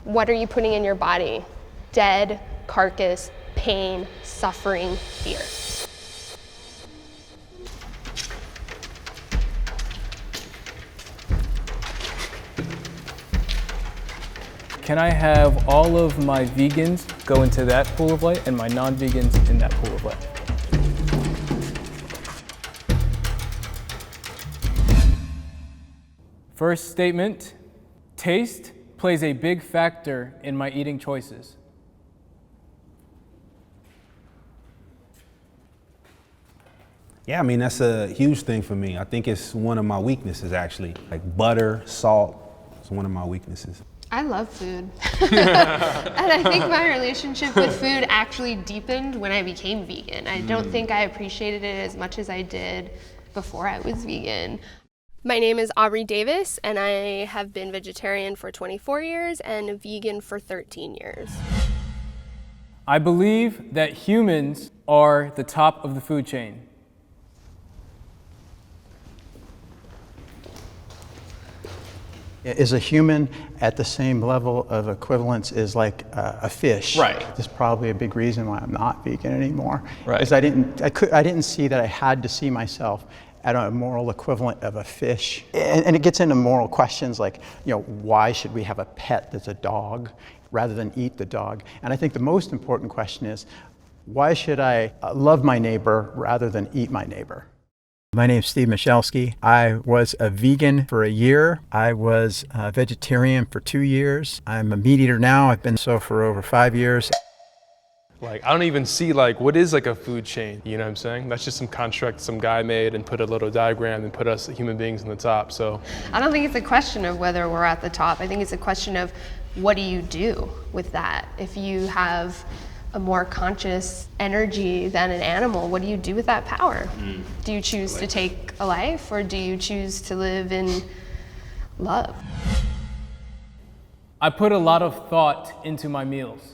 What are you putting in your body? Dead carcass, pain, suffering, fear. Can I have all of my vegans go into that pool of light and my non-vegans in that pool of light? First statement, taste plays a big factor in my eating choices. Yeah, I mean, that's a huge thing for me. I think it's one of my weaknesses, actually. Like butter, salt, it's one of my weaknesses. I love food. And I think my relationship with food actually deepened when I became vegan. I don't think I appreciated it as much as I did before I was vegan. My name is Aubrey Davis, and I have been vegetarian for 24 years and vegan for 13 years. I believe that humans are the top of the food chain. Is a human at the same level of equivalence as like a fish? Right. That's probably a big reason why I'm not vegan anymore. Right. Is I didn't see that I had to see myself at a moral equivalent of a fish. And it gets into moral questions like, why should we have a pet that's a dog rather than eat the dog? And I think the most important question is, why should I love my neighbor rather than eat my neighbor? My name's Steve Michalski. I was a vegan for a year. I was a vegetarian for 2 years. I'm a meat eater now. I've been so for over 5 years. Like, I don't even see what is a food chain, you know what I'm saying? That's just some construct some guy made and put a little diagram and put us human beings on the top, so. I don't think it's a question of whether we're at the top. I think it's a question of what do you do with that? If you have a more conscious energy than an animal, what do you do with that power? Do you choose to take a life, or do you choose to live in love? I put a lot of thought into my meals.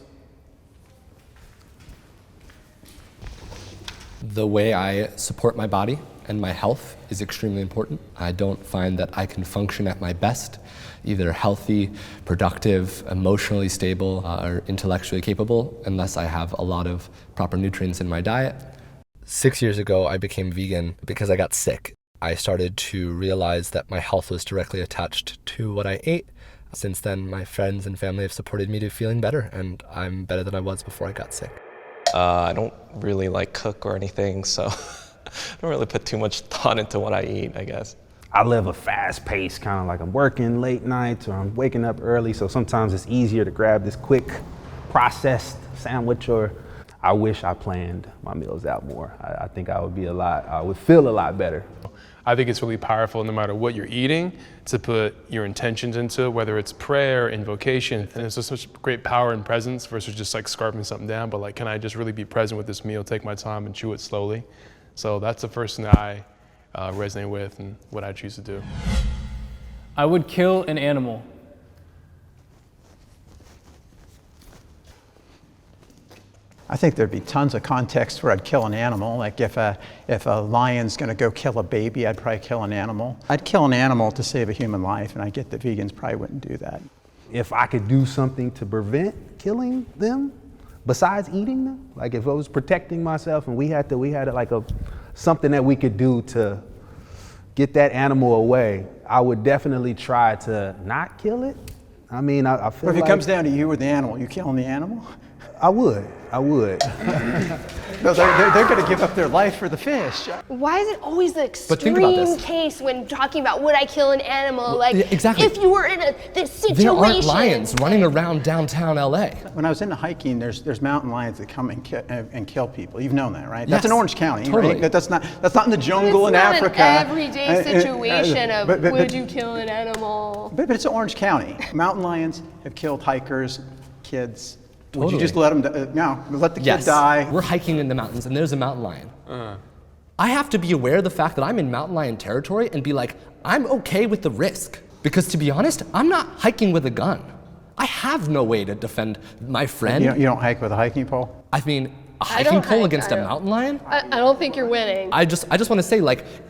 The way I support my body and my health is extremely important. I don't find that I can function at my best, either healthy, productive, emotionally stable, or intellectually capable, unless I have a lot of proper nutrients in my diet. 6 years ago, I became vegan because I got sick. I started to realize that my health was directly attached to what I ate. Since then, my friends and family have supported me to feeling better, and I'm better than I was before I got sick. I don't really cook or anything, so I don't really put too much thought into what I eat, I guess. I live a fast pace, kind of like I'm working late nights or I'm waking up early, so sometimes it's easier to grab this quick processed sandwich, or I wish I planned my meals out more. I think I would feel a lot better. I think it's really powerful, no matter what you're eating, to put your intentions into it, whether it's prayer, invocation, and there's just such great power and presence versus just scarfing something down, but can I just really be present with this meal, take my time and chew it slowly? So that's the first thing that I resonate with and what I choose to do. I would kill an animal. I think there'd be tons of contexts where I'd kill an animal. Like if a lion's gonna go kill a baby, I'd probably kill an animal. I'd kill an animal to save a human life, and I get that vegans probably wouldn't do that. If I could do something to prevent killing them, besides eating them, like if I was protecting myself and we had something that we could do to get that animal away, I would definitely try to not kill it. I mean, I feel But if it comes down to you or the animal, you killing the animal? I would. No, they're going to give up their life for the fish. Why is it always the think about extreme this. case when talking about would I kill an animal? exactly. If you were in this situation. There aren't lions running around downtown LA. When I was into hiking, there's mountain lions that come and kill people. You've known that, right? Yes, That's in Orange County, totally. right? That's not in the jungle in It's not Africa. an everyday situation of would you kill an animal? But it's Orange County. Mountain lions have killed hikers, kids. Would you Totally. just let them? No, let the kid Yes, die. we're hiking in the mountains and there's a mountain lion. I have to be aware of the fact that I'm in mountain lion territory and be like, I'm okay with the risk. Because to be honest, I'm not hiking with a gun. I have no way to defend my friend. You don't hike with a hiking pole? I mean, a I don't hiking pole hike, against I a don't. mountain lion? I don't think you're winning. I just want to say,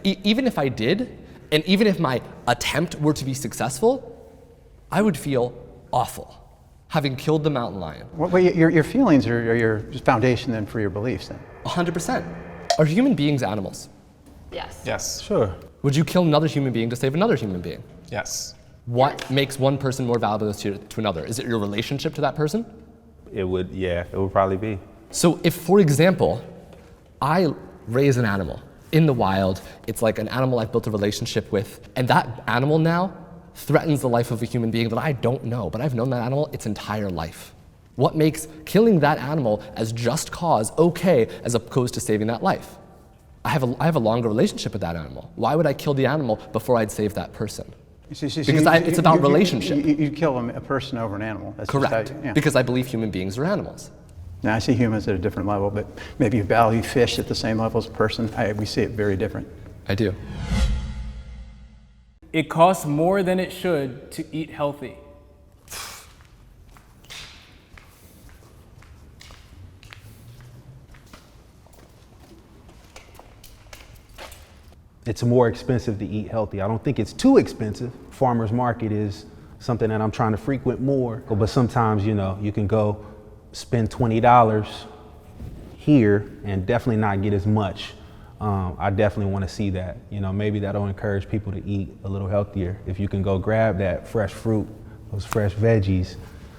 even if I did, and even if my attempt were to be successful, I would feel awful. having killed the mountain lion. Well, your feelings are your foundation then for your beliefs then. 100%. Are human beings animals? Yes. Yes. Sure. Would you kill another human being to save another human being? Yes. What makes one person more valuable to another? Is it your relationship to that person? It would, yeah, it would probably be. So if, for example, I raise an animal in the wild, it's like an animal I've built a relationship with, and that animal now threatens the life of a human being that I don't know, but I've known that animal its entire life. What makes killing that animal as just cause okay as opposed to saving that life? I have a longer relationship with that animal. Why would I kill the animal before I'd save that person? Because it's about relationship. You'd kill a person over an animal. That's just Correct. how yeah. Because I believe human beings are animals. Now, I see humans at a different level, but maybe you value fish at the same level as a person. We see it very different. I do. It costs more than it should to eat healthy. It's more expensive to eat healthy. I don't think it's too expensive. Farmer's market is something that I'm trying to frequent more, but sometimes, you know, you can go spend $20 here and definitely not get as much. I definitely want to see that. You know, maybe that'll encourage people to eat a little healthier. If you can go grab that fresh fruit, those fresh veggies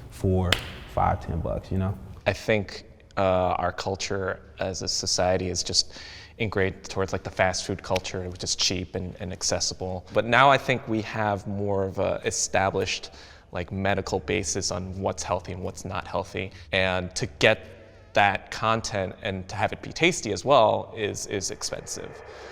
for $5, $10, you know? I think our culture as a society is just ingrained towards like the fast food culture, which is cheap and accessible. But now I think we have more of a established like medical basis on what's healthy and what's not healthy. And to get that content and to have it be tasty as well is expensive.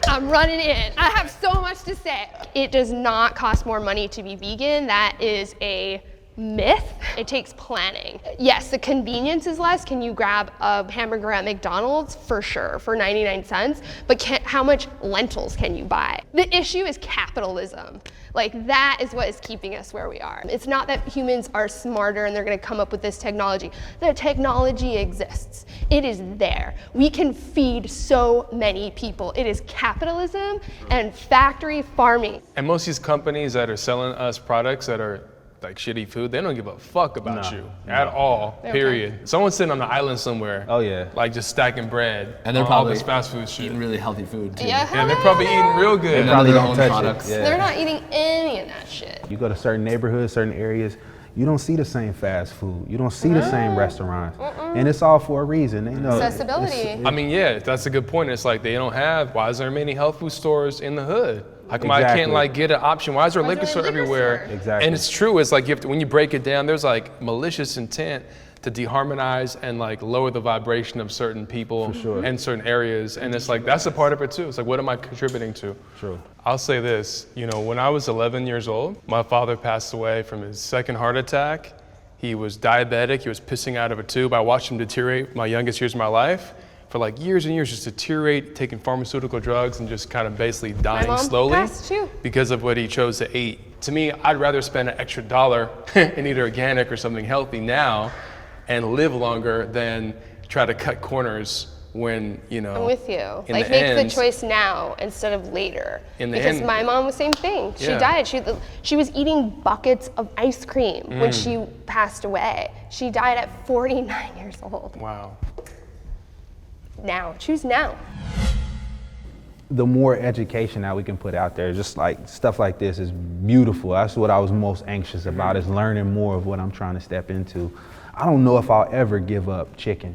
I'm running in. I have so much to say. It does not cost more money to be vegan. That is a myth. It takes planning. Yes, the convenience is less. Can you grab a hamburger at McDonald's? For sure, for 99 cents. But how much lentils can you buy? The issue is capitalism. Like, that is what is keeping us where we are. It's not that humans are smarter and they're gonna come up with this technology. The technology exists. It is there. We can feed so many people. It is capitalism and factory farming. And most of these companies that are selling us products that are like shitty food, they don't give a fuck about you at all, period. Someone's sitting on an island somewhere. Oh, yeah. Like just stacking bread. And they're on all probably this fast food shit. eating really healthy food too. Yeah, Yeah, they're probably eating real good. None of their don't own touch it. products. Yeah. They're not eating any of that shit. You go to certain neighborhoods, certain areas, you don't see the same fast food. You don't see the same restaurants. And it's all for a reason. They know Accessibility. I mean, yeah, that's a good point. It's like they don't have, why is there many health food stores in the hood? How come I can't like get an option? Why is there a liquor store everywhere? Exactly. And it's true, it's like you have to, when you break it down, there's like malicious intent to deharmonize and like lower the vibration of certain people and certain areas. And it's like, that's a part of it too. It's like, what am I contributing to? True. I'll say this, you know, when I was 11 years old, my father passed away from his second heart attack. He was diabetic, he was pissing out of a tube. I watched him deteriorate my youngest years of my life. For like years and years, just deteriorate, taking pharmaceutical drugs and just kind of basically dying mom slowly passed too. because of what he chose to eat. To me, I'd rather spend an extra $1 and eat organic or something healthy now and live longer than try to cut corners when, you know. I'm with you. in Like, the make end- the choice now instead of later. In the Because end- my mom was same thing. She Yeah. died. She was eating buckets of ice cream when she passed away. She died at 49 years old. Wow. Now, choose now. The more education that we can put out there, just like stuff like this is beautiful. That's what I was most anxious about, is learning more of what I'm trying to step into. I don't know if I'll ever give up chicken.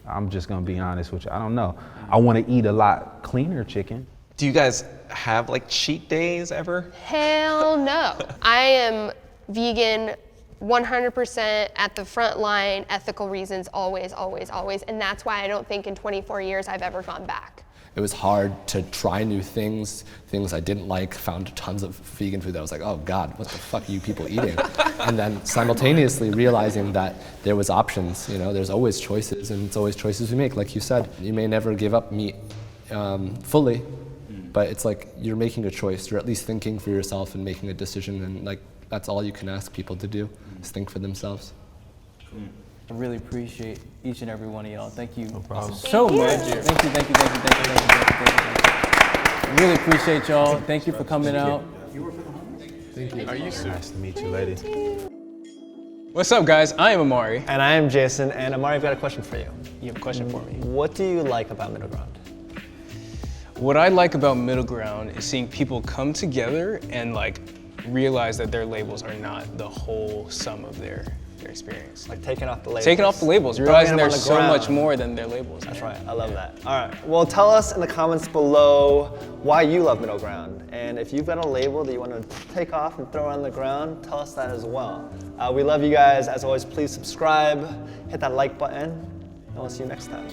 I'm just gonna be honest with you. I don't know. I wanna eat a lot cleaner chicken. Do you guys have like cheat days ever? Hell no. I am vegan 100% at the front line, ethical reasons, always, always, always. And that's why I don't think in 24 years I've ever gone back. It was hard to try new things I didn't like, found tons of vegan food that I was like, oh God, what the fuck are you people eating? And then simultaneously realizing that there was options, you know, there's always choices, and it's always choices we make. Like you said, you may never give up meat fully, but it's like you're making a choice. You're at least thinking for yourself and making a decision, and like that's all you can ask people to do, is think for themselves. I really appreciate each and every one of y'all. Thank you so much. Thank you. Really appreciate y'all. Thank you for coming out. Are you serious? Nice to meet you, lady. What's up, guys? I am Amari. And I am Jason, and Amari, I've got a question for you. You have a question for me? What do you like about Middle Ground? What I like about Middle Ground is seeing people come together and like realize that their labels are not the whole sum of their experience. Like taking off the labels. Taking off the labels, Throwing realizing them on there's the so ground. much more than their labels. That's right, I love that. All right, well, tell us in the comments below why you love Middle Ground. And if you've got a label that you want to take off and throw on the ground, tell us that as well. We love you guys. As always, please subscribe, hit that like button, and we'll see you next time.